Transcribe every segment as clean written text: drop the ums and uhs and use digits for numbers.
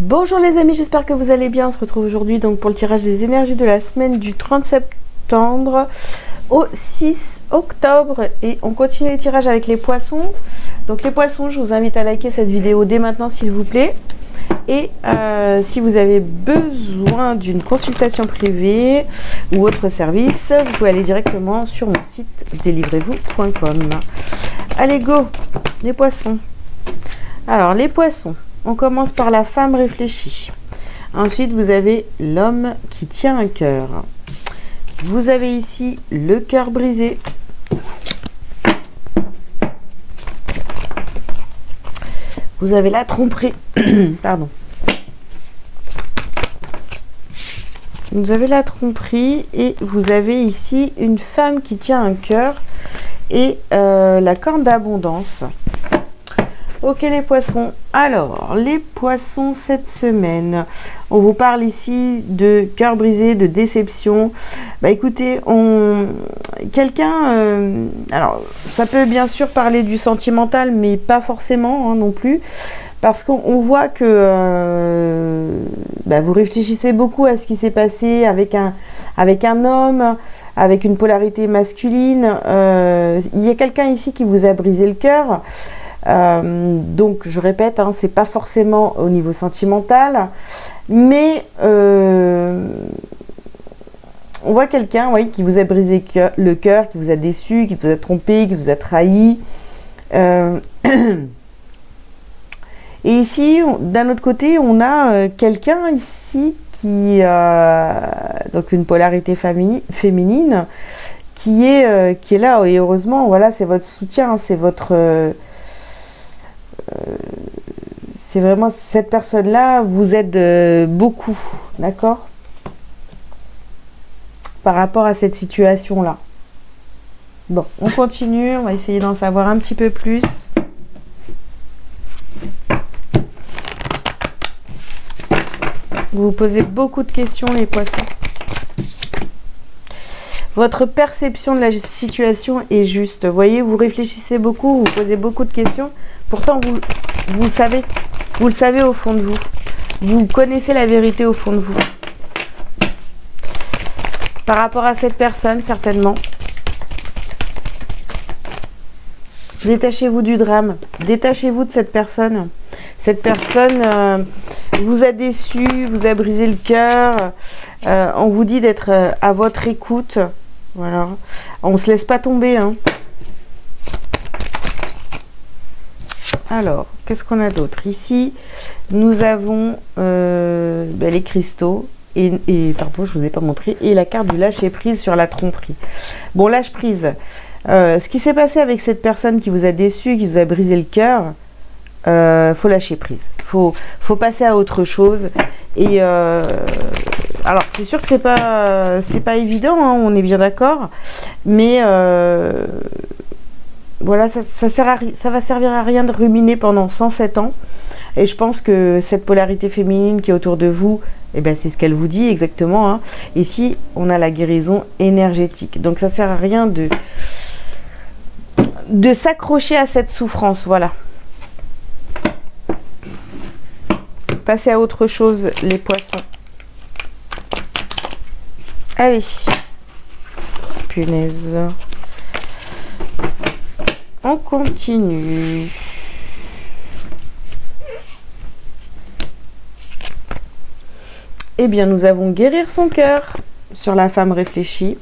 Bonjour les amis, j'espère que vous allez bien. On se retrouve aujourd'hui donc pour le tirage des énergies de la semaine du 30 septembre au 6 octobre. Et on continue les tirages avec les poissons. Donc les poissons, je vous invite à liker cette vidéo dès maintenant s'il vous plaît. Et si vous avez besoin d'une consultation privée ou autre service, vous pouvez aller directement sur mon site délivrez-vous.com. Allez go, les poissons. Alors les poissons, on commence par la femme réfléchie. Ensuite, vous avez l'homme qui tient un cœur. Vous avez ici le cœur brisé. Vous avez la tromperie. Pardon. Vous avez la tromperie et vous avez ici une femme qui tient un cœur et la corne d'abondance. Ok les poissons, alors les poissons cette semaine, on vous parle ici de cœur brisé, de déception. Bah écoutez, alors ça peut bien sûr parler du sentimental mais pas forcément non plus, parce qu'on voit que vous réfléchissez beaucoup à ce qui s'est passé avec un homme, avec une polarité masculine. Il y a quelqu'un ici qui vous a brisé le cœur. Donc je répète, c'est pas forcément au niveau sentimental, mais on voit quelqu'un qui vous a brisé le cœur, qui vous a déçu, qui vous a trompé, qui vous a trahi. Et ici, d'un autre côté, on a quelqu'un ici qui a donc une polarité féminine qui est là, et heureusement, voilà, c'est votre soutien, c'est votre... c'est vraiment cette personne-là vous aide beaucoup, d'accord, par rapport à cette situation-là. Bon, on continue, on va essayer d'en savoir un petit peu plus. Vous vous posez beaucoup de questions, les poissons. Votre perception de la situation est juste. Vous voyez, vous réfléchissez beaucoup, vous posez beaucoup de questions. Pourtant, vous le savez. Vous le savez au fond de vous. Vous connaissez la vérité au fond de vous. Par rapport à cette personne, certainement. Détachez-vous du drame. Détachez-vous de cette personne. Cette personne vous a déçu, vous a brisé le cœur. On vous dit d'être à votre écoute. Voilà. On ne se laisse pas tomber. Alors, qu'est-ce qu'on a d'autre? Ici, nous avons les cristaux. Et pardon, je ne vous ai pas montré. Et la carte du lâcher-prise sur la tromperie. Bon, lâche-prise. Ce qui s'est passé avec cette personne qui vous a déçu, qui vous a brisé le cœur, faut lâcher prise. Faut passer à autre chose. Et alors, c'est sûr que c'est pas évident, on est bien d'accord. Mais voilà, ça va servir à rien de ruminer pendant 107 ans. Et je pense que cette polarité féminine qui est autour de vous, c'est ce qu'elle vous dit exactement. Ici, on a la guérison énergétique. Donc, ça sert à rien de s'accrocher à cette souffrance. Voilà. Passez à autre chose, les poissons. Allez. Punaise. On continue. Eh bien, nous avons guérir son cœur sur la femme réfléchie.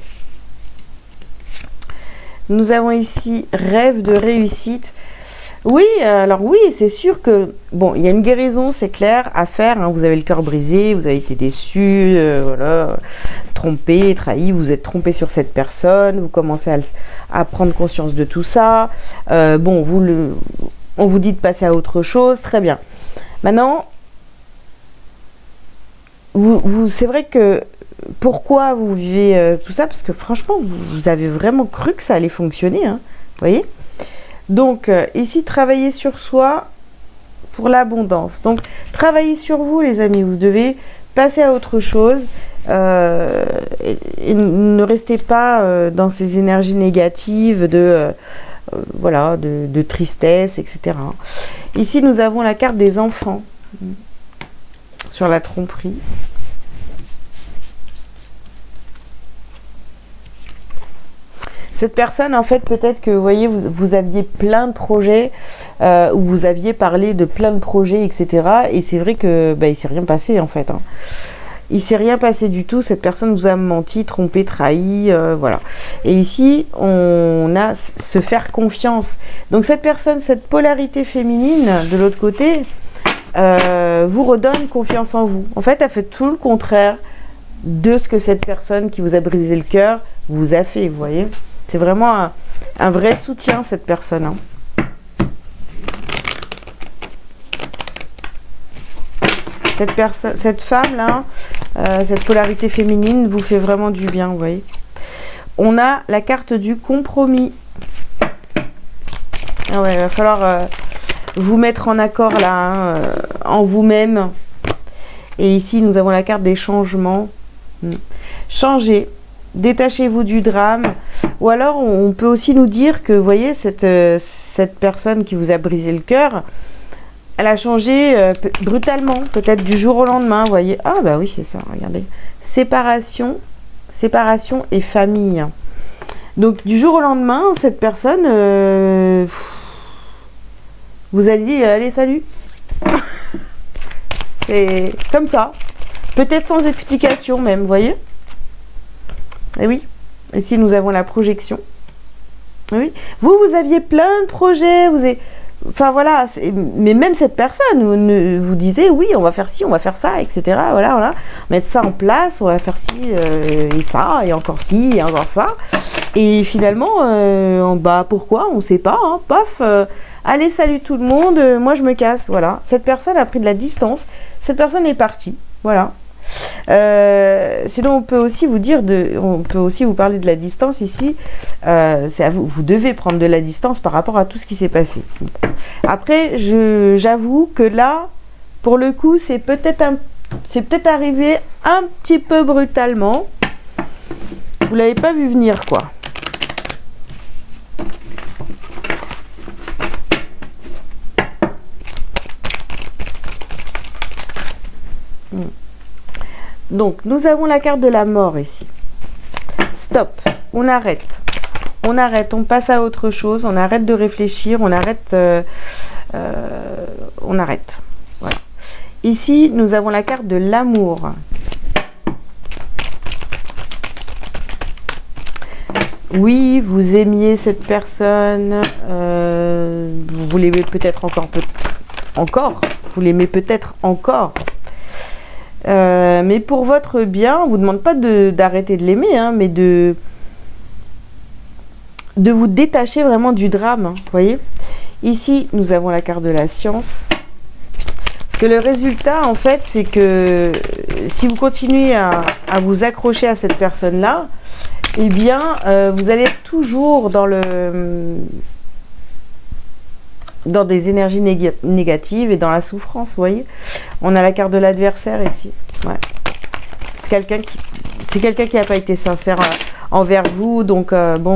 Nous avons ici rêve de réussite. Oui, alors oui, c'est sûr que, bon, il y a une guérison, c'est clair, à faire. Vous avez le cœur brisé, vous avez été déçu, voilà, trompé, trahi, vous êtes trompé sur cette personne, vous commencez à prendre conscience de tout ça. Bon, on vous dit de passer à autre chose, très bien. Maintenant, c'est vrai que, pourquoi vous vivez tout ça? Parce que franchement, vous avez vraiment cru que ça allait fonctionner, vous voyez? Donc, ici, travailler sur soi pour l'abondance. Donc, travaillez sur vous, les amis. Vous devez passer à autre chose. Et ne restez pas dans ces énergies négatives de tristesse, etc. Ici, nous avons la carte des enfants. sur la tromperie. Cette personne, en fait, peut-être que, vous voyez, vous aviez plein de projets, où vous aviez parlé de plein de projets, etc. Et c'est vrai que, bah, il ne s'est rien passé, en fait. Hein. Il ne s'est rien passé du tout. Cette personne vous a menti, trompé, trahi, voilà. Et ici, on a se faire confiance. Donc, cette personne, cette polarité féminine, de l'autre côté, vous redonne confiance en vous. En fait, elle fait tout le contraire de ce que cette personne qui vous a brisé le cœur vous a fait, vous voyez. C'est vraiment un vrai soutien, cette personne. Hein. Cette femme-là, cette polarité féminine vous fait vraiment du bien, vous voyez. On a la carte du compromis. Ah ouais, il va falloir vous mettre en accord là, hein, en vous-même. Et ici, nous avons la carte des changements. Changez. Détachez-vous du drame. Ou alors, on peut aussi nous dire que, vous voyez, cette personne qui vous a brisé le cœur, elle a changé brutalement, peut-être du jour au lendemain, vous voyez. Ah, bah oui, c'est ça, regardez. Séparation et famille. Donc, du jour au lendemain, cette personne, vous allez dire, allez, salut. C'est comme ça. Peut-être sans explication même, vous voyez. Et oui, ici nous avons la projection. Oui, vous aviez plein de projets, enfin voilà, mais même cette personne vous disait oui, on va faire ci, on va faire ça, etc. Voilà, mettre ça en place, on va faire ci et ça, et encore ci, et encore ça. Et finalement, bah pourquoi, on ne sait pas, hein, paf, allez, salut tout le monde, moi je me casse, voilà. Cette personne a pris de la distance, cette personne est partie, voilà. Sinon on peut aussi vous dire on peut aussi vous parler de la distance ici. C'est à vous devez prendre de la distance par rapport à tout ce qui s'est passé. Après, j'avoue que là, pour le coup, c'est peut-être arrivé un petit peu brutalement. Vous l'avez pas vu venir, quoi. Donc, nous avons la carte de la mort ici. Stop, on arrête. On arrête, on passe à autre chose, on arrête de réfléchir, on arrête. On arrête. Voilà. Ici, nous avons la carte de l'amour. Oui, vous aimiez cette personne, vous l'aimez peut-être encore, vous l'aimez peut-être encore. Mais pour votre bien, on ne vous demande pas d'arrêter de l'aimer, hein, mais de vous détacher vraiment du drame, hein, vous voyez. Ici, nous avons la carte de la science. Parce que le résultat, en fait, c'est que si vous continuez à vous accrocher à cette personne-là, eh bien, vous allez être toujours dans des énergies négatives et dans la souffrance, vous voyez. On a la carte de l'adversaire ici. Ouais. C'est quelqu'un qui n'a pas été sincère envers vous, donc bon,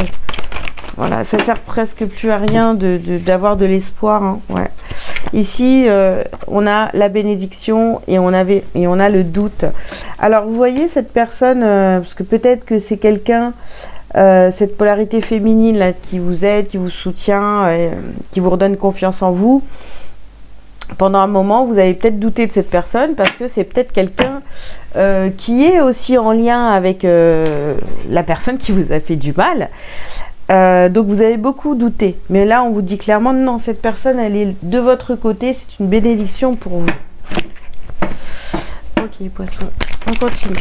voilà, ça sert presque plus à rien d'avoir de l'espoir. Hein. Ouais. Ici, on a la bénédiction et on a le doute. Alors, vous voyez cette personne, parce que peut-être que c'est quelqu'un, cette polarité féminine là, qui vous aide, qui vous soutient, qui vous redonne confiance en vous. Pendant un moment, vous avez peut-être douté de cette personne parce que c'est peut-être quelqu'un qui est aussi en lien avec la personne qui vous a fait du mal. Donc vous avez beaucoup douté. Mais là, on vous dit clairement, non, cette personne, elle est de votre côté. C'est une bénédiction pour vous. Ok, poisson, on continue.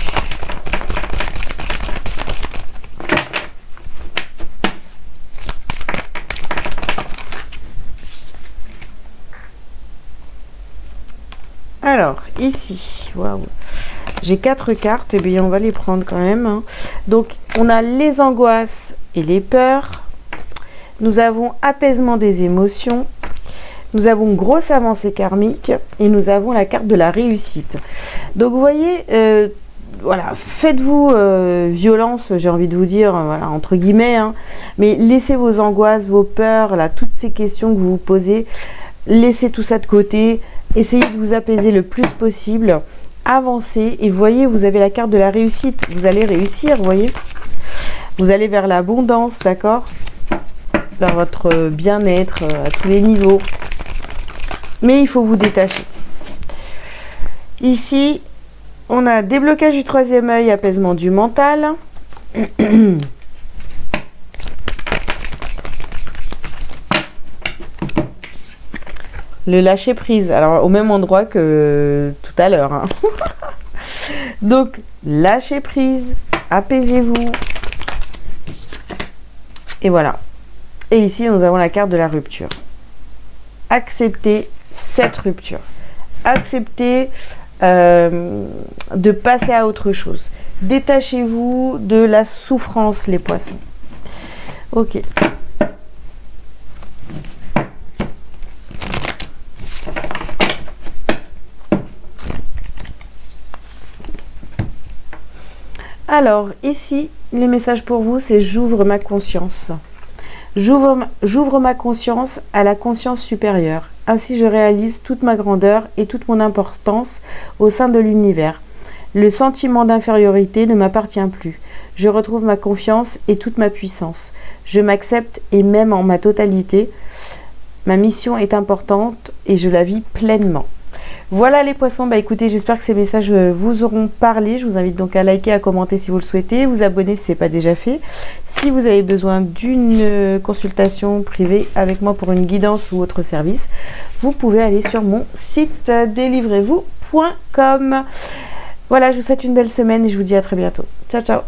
Alors, ici, waouh, j'ai 4 cartes, et bien on va les prendre quand même. Hein. Donc, on a les angoisses et les peurs. Nous avons apaisement des émotions. Nous avons grosse avancée karmique. Et nous avons la carte de la réussite. Donc, vous voyez, voilà, faites-vous violence, j'ai envie de vous dire, voilà, entre guillemets. Hein, mais laissez vos angoisses, vos peurs, là, toutes ces questions que vous vous posez. Laissez tout ça de côté. Essayez de vous apaiser le plus possible. Avancez et voyez, vous avez la carte de la réussite. Vous allez réussir, vous voyez. Vous allez vers l'abondance, d'accord? Vers votre bien-être à tous les niveaux. Mais il faut vous détacher. Ici, on a déblocage du troisième œil, apaisement du mental. Le lâcher prise. Alors, au même endroit que tout à l'heure. Hein. Donc, lâchez prise. Apaisez-vous. Et voilà. Et ici, nous avons la carte de la rupture. Acceptez cette rupture. Acceptez de passer à autre chose. Détachez-vous de la souffrance, les poissons. Ok. Alors, ici, le message pour vous, c'est j'ouvre ma conscience. J'ouvre ma conscience à la conscience supérieure. Ainsi, je réalise toute ma grandeur et toute mon importance au sein de l'univers. Le sentiment d'infériorité ne m'appartient plus. Je retrouve ma confiance et toute ma puissance. Je m'accepte et m'aime en ma totalité. Ma mission est importante et je la vis pleinement. Voilà les poissons, bah écoutez, j'espère que ces messages vous auront parlé. Je vous invite donc à liker, à commenter si vous le souhaitez, vous abonner si ce n'est pas déjà fait. Si vous avez besoin d'une consultation privée avec moi pour une guidance ou autre service, vous pouvez aller sur mon site delivrez-vous.com. Voilà, je vous souhaite une belle semaine et je vous dis à très bientôt. Ciao, ciao.